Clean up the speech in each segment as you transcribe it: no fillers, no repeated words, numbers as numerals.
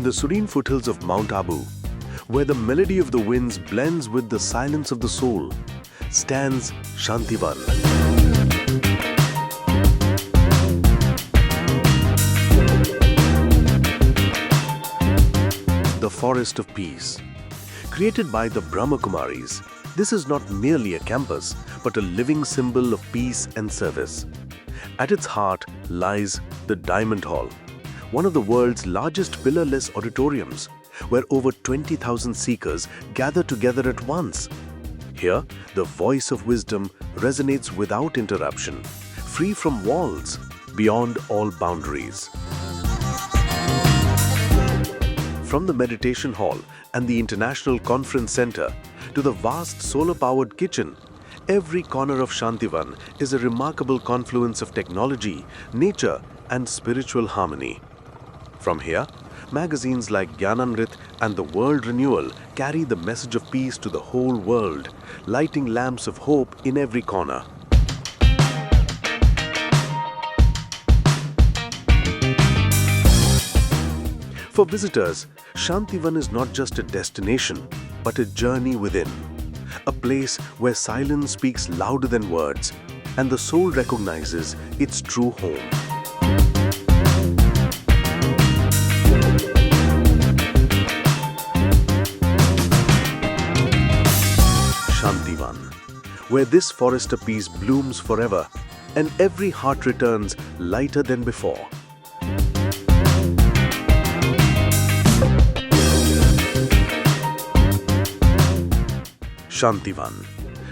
the serene foothills of Mount Abu, where the melody of the winds blends with the silence of the soul, stands Shantivan. The Forest of Peace. Created by the Brahma Kumaris, this is not merely a campus, but a living symbol of peace and service. At its heart lies the Diamond Hall, one of the world's largest pillar-less auditoriums, where over 20,000 seekers gather together at once. Here, the voice of wisdom resonates without interruption, free from walls, beyond all boundaries. From the meditation hall and the International Conference Center to the vast solar-powered kitchen, every corner of Shantivan is a remarkable confluence of technology, nature, and spiritual harmony. From here, magazines like Gyanamrit and The World Renewal carry the message of peace to the whole world, lighting lamps of hope in every corner. For visitors, Shantivan is not just a destination, but a journey within. A place where silence speaks louder than words, and the soul recognizes its true home. Shantivan, where this forest of peace blooms forever, and every heart returns lighter than before. Shantivan,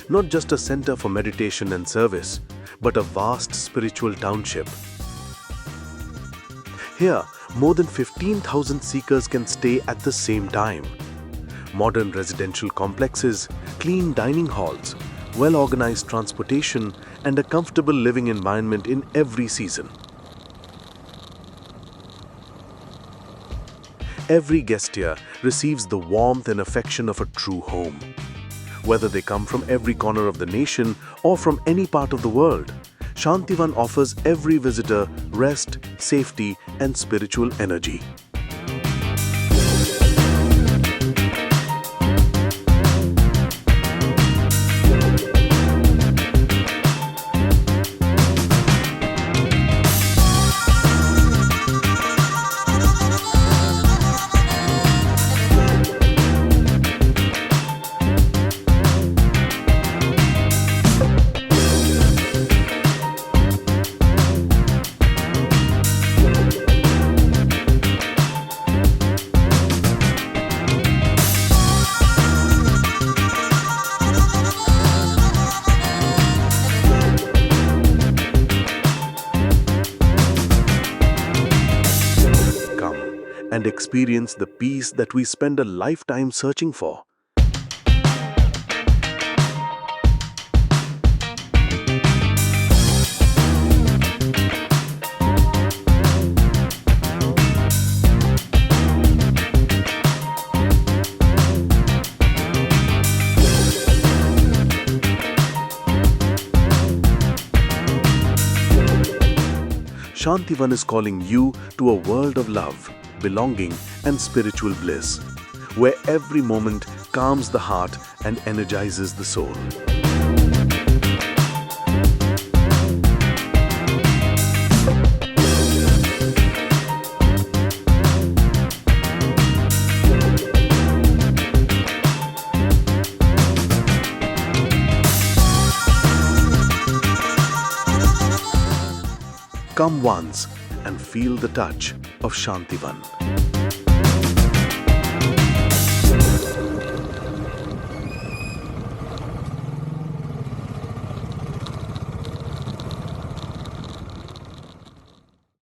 not just a center for meditation and service, but a vast spiritual township. Here, more than 15,000 seekers can stay at the same time. Modern residential complexes, clean dining halls, well-organized transportation, and a comfortable living environment in every season. Every guest here receives the warmth and affection of a true home. Whether they come from every corner of the nation or from any part of the world, Shantivan offers every visitor rest, safety, and spiritual energy. And experience the peace that we spend a lifetime searching for. Shantivan is calling you to a world of love, belonging, and spiritual bliss, where every moment calms the heart and energizes the soul. Come once and feel the touch of Shantivan.